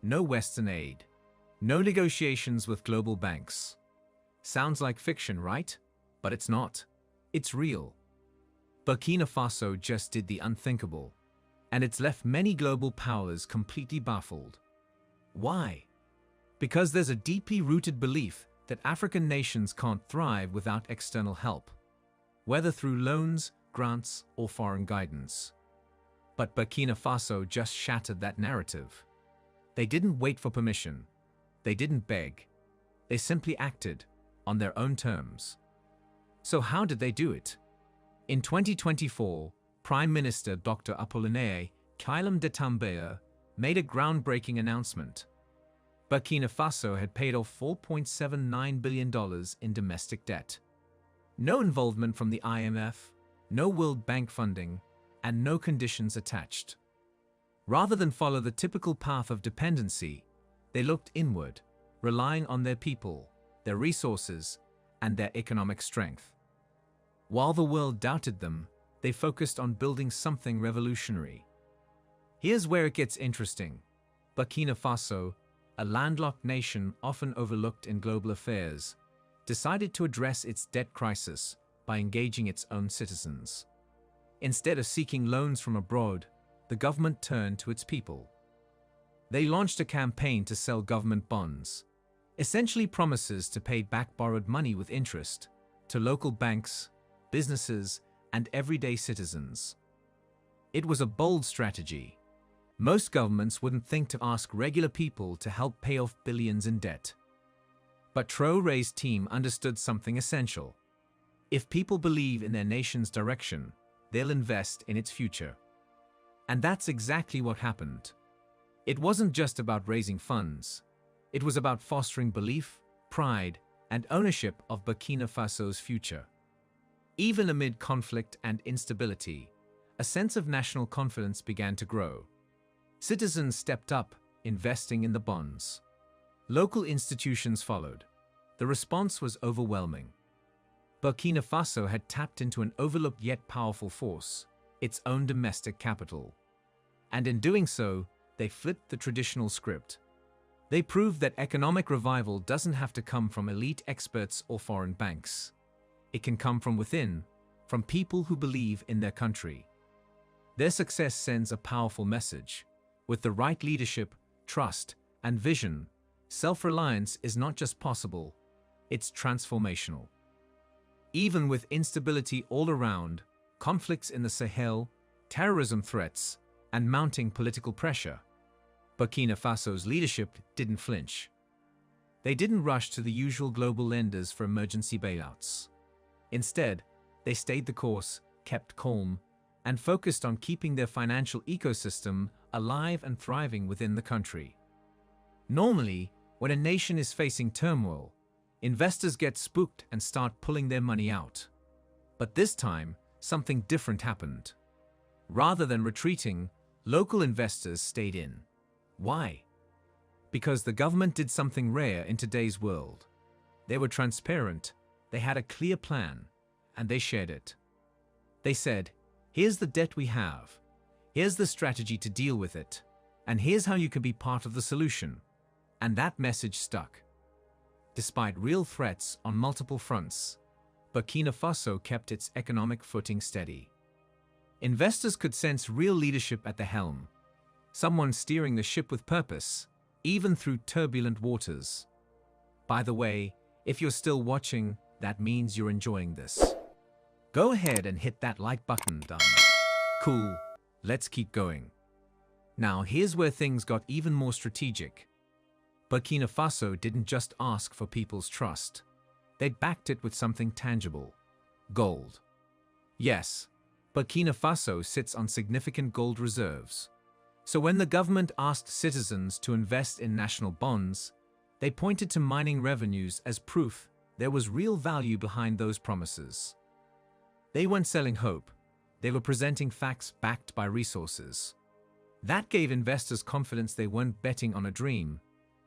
no Western aid, no negotiations with global banks. Sounds like fiction, right? But it's not. It's real. Burkina Faso just did the unthinkable, and it's left many global powers completely baffled. Why? Because there's a deeply rooted belief that African nations can't thrive without external help, whether through loans, grants, or foreign guidance. But Burkina Faso just shattered that narrative. They didn't wait for permission. They didn't beg. They simply acted on their own terms. So how did they do it? In 2024, Prime Minister Dr. Apollinaire Guillaume de Tambaya made a groundbreaking announcement. Burkina Faso had paid off $4.79 billion in domestic debt. No involvement from the IMF, no World Bank funding, and no conditions attached. Rather than follow the typical path of dependency, they looked inward, relying on their people, their resources, and their economic strength. While the world doubted them, they focused on building something revolutionary. Here's where it gets interesting. Burkina Faso, a landlocked nation often overlooked in global affairs, decided to address its debt crisis by engaging its own citizens. Instead of seeking loans from abroad, the government turned to its people. They launched a campaign to sell government bonds, essentially promises to pay back borrowed money with interest to local banks, businesses, and everyday citizens. It was a bold strategy. Most governments wouldn't think to ask regular people to help pay off billions in debt. But Traore's team understood something essential. If people believe in their nation's direction, they'll invest in its future. And that's exactly what happened. It wasn't just about raising funds. It was about fostering belief, pride, and ownership of Burkina Faso's future. Even amid conflict and instability, a sense of national confidence began to grow. Citizens stepped up, investing in the bonds. Local institutions followed. The response was overwhelming. Burkina Faso had tapped into an overlooked yet powerful force, its own domestic capital. And in doing so, they flipped the traditional script. They proved that economic revival doesn't have to come from elite experts or foreign banks. It can come from within, from people who believe in their country. Their success sends a powerful message. With the right leadership, trust, and vision, self-reliance is not just possible, it's transformational. Even with instability all around, conflicts in the Sahel, terrorism threats, and mounting political pressure, Burkina Faso's leadership didn't flinch. They didn't rush to the usual global lenders for emergency bailouts. Instead, they stayed the course, kept calm, and focused on keeping their financial ecosystem alive and thriving within the country. Normally, when a nation is facing turmoil, investors get spooked and start pulling their money out. But this time, something different happened. Rather than retreating, local investors stayed in. Why? Because the government did something rare in today's world. They were transparent, they had a clear plan, and they shared it. They said, here's the debt we have, here's the strategy to deal with it, and here's how you can be part of the solution. And that message stuck. Despite real threats on multiple fronts, Burkina Faso kept its economic footing steady. Investors could sense real leadership at the helm, someone steering the ship with purpose, even through turbulent waters. By the way, if you're still watching, that means you're enjoying this. Go ahead and hit that like button, done. Cool, let's keep going. Now here's where things got even more strategic. Burkina Faso didn't just ask for people's trust. They backed it with something tangible: gold. Yes, Burkina Faso sits on significant gold reserves. So when the government asked citizens to invest in national bonds, they pointed to mining revenues as proof there was real value behind those promises. They weren't selling hope. They were presenting facts backed by resources. That gave investors confidence they weren't betting on a dream,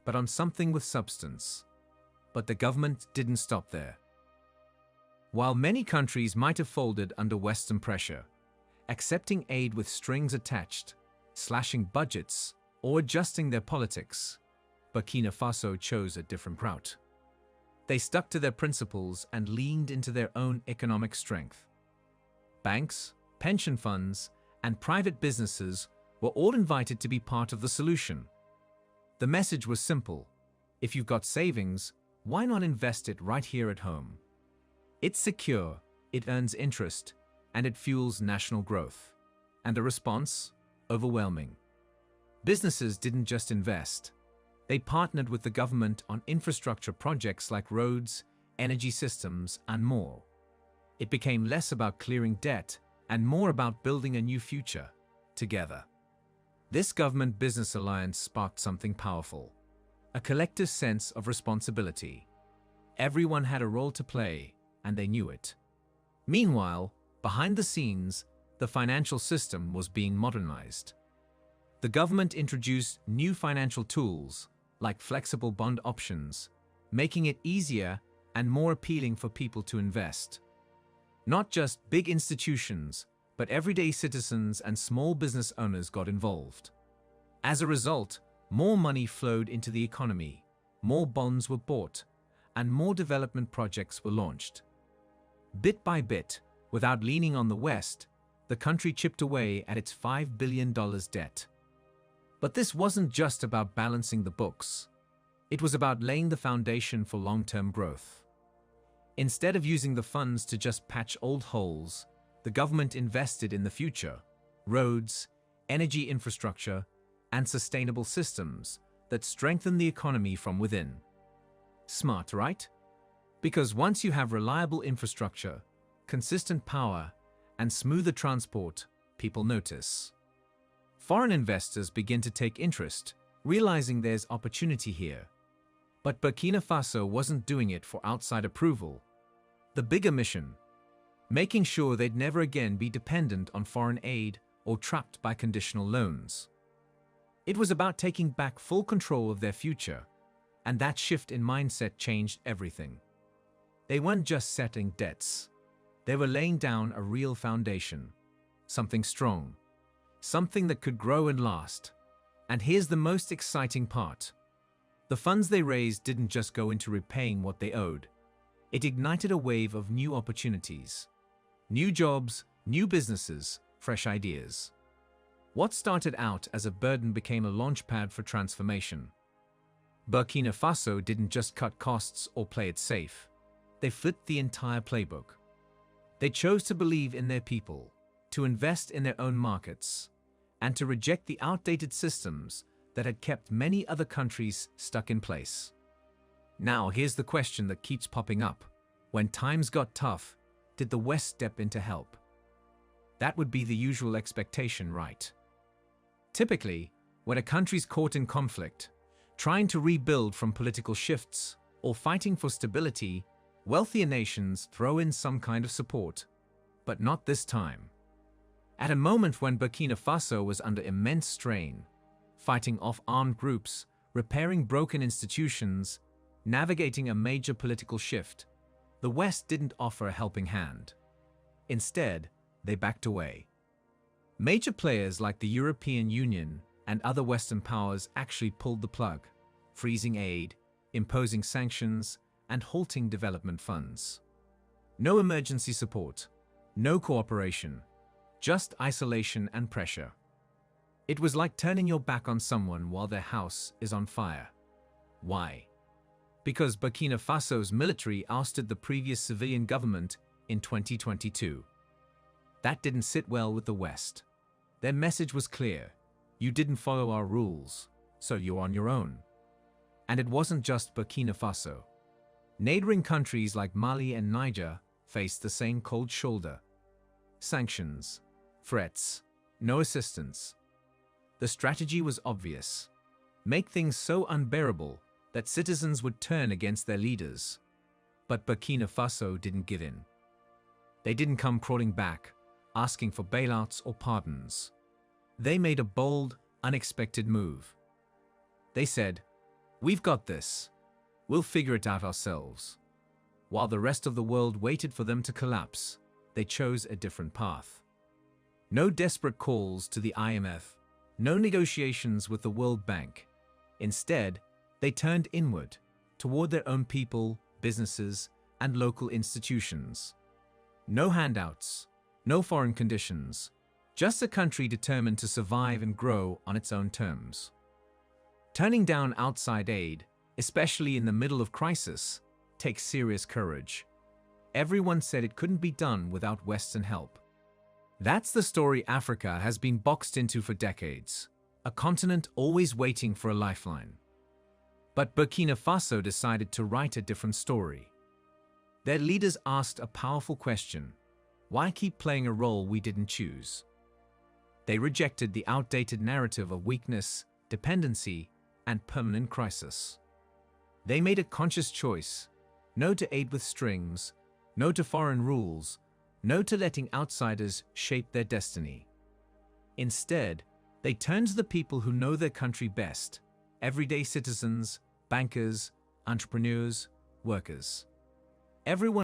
but on something with substance. But the government didn't stop there. While many countries might have folded under Western pressure, accepting aid with strings attached, slashing budgets, or adjusting their politics, Burkina Faso chose a different route. They stuck to their principles and leaned into their own economic strength. Banks, pension funds, and private businesses were all invited to be part of the solution. The message was simple: if you've got savings, why not invest it right here at home? It's secure, it earns interest, and it fuels national growth. And the response? Overwhelming. Businesses didn't just invest. They partnered with the government on infrastructure projects like roads, energy systems, and more. It became less about clearing debt and more about building a new future together. This government-business alliance sparked something powerful: a collective sense of responsibility. Everyone had a role to play, and they knew it. Meanwhile, behind the scenes, the financial system was being modernized. The government introduced new financial tools, like flexible bond options, making it easier and more appealing for people to invest. Not just big institutions, but everyday citizens and small business owners got involved. As a result, more money flowed into the economy, more bonds were bought, and more development projects were launched. Bit by bit, without leaning on the West, the country chipped away at its $5 billion debt. But this wasn't just about balancing the books. It was about laying the foundation for long-term growth. Instead of using the funds to just patch old holes, the government invested in the future: roads, energy infrastructure, and sustainable systems that strengthen the economy from within. Smart, right? Because once you have reliable infrastructure, consistent power, and smoother transport, people notice. Foreign investors begin to take interest, realizing there's opportunity here. But Burkina Faso wasn't doing it for outside approval. The bigger mission: making sure they'd never again be dependent on foreign aid or trapped by conditional loans. It was about taking back full control of their future, and that shift in mindset changed everything. They weren't just settling debts. They were laying down a real foundation, something strong, something that could grow and last. And here's the most exciting part: the funds they raised didn't just go into repaying what they owed. It ignited a wave of new opportunities. New jobs, new businesses, fresh ideas. What started out as a burden became a launchpad for transformation. Burkina Faso didn't just cut costs or play it safe. They flipped the entire playbook. They chose to believe in their people, to invest in their own markets, and to reject the outdated systems that had kept many other countries stuck in place. Now, here's the question that keeps popping up. When times got tough, did the West step in to help? That would be the usual expectation, right? Typically, when a country's caught in conflict, trying to rebuild from political shifts, or fighting for stability, wealthier nations throw in some kind of support. But not this time. At a moment when Burkina Faso was under immense strain, fighting off armed groups, repairing broken institutions, navigating a major political shift, the West didn't offer a helping hand. Instead, they backed away. Major players like the European Union and other Western powers actually pulled the plug, freezing aid, imposing sanctions, and halting development funds. No emergency support, no cooperation, just isolation and pressure. It was like turning your back on someone while their house is on fire. Why? Because Burkina Faso's military ousted the previous civilian government in 2022. That didn't sit well with the West. Their message was clear: you didn't follow our rules, so you're on your own. And it wasn't just Burkina Faso. Neighboring countries like Mali and Niger faced the same cold shoulder. Sanctions, threats, no assistance. The strategy was obvious: make things so unbearable that citizens would turn against their leaders. But Burkina Faso didn't give in. They didn't come crawling back, asking for bailouts or pardons. They made a bold, unexpected move. They said, "We've got this. We'll figure it out ourselves." While the rest of the world waited for them to collapse, they chose a different path. No desperate calls to the IMF, No negotiations with the World Bank. Instead, they turned inward, toward their own people, businesses, and local institutions. No handouts, no foreign conditions, just a country determined to survive and grow on its own terms. Turning down outside aid, especially in the middle of crisis, takes serious courage. Everyone said it couldn't be done without Western help. That's the story Africa has been boxed into for decades, a continent always waiting for a lifeline. But Burkina Faso decided to write a different story. Their leaders asked a powerful question: why keep playing a role we didn't choose? They rejected the outdated narrative of weakness, dependency, and permanent crisis. They made a conscious choice: no to aid with strings, no to foreign rules, no to letting outsiders shape their destiny. Instead, they turned to the people who know their country best: everyday citizens, bankers, entrepreneurs, workers. Everyone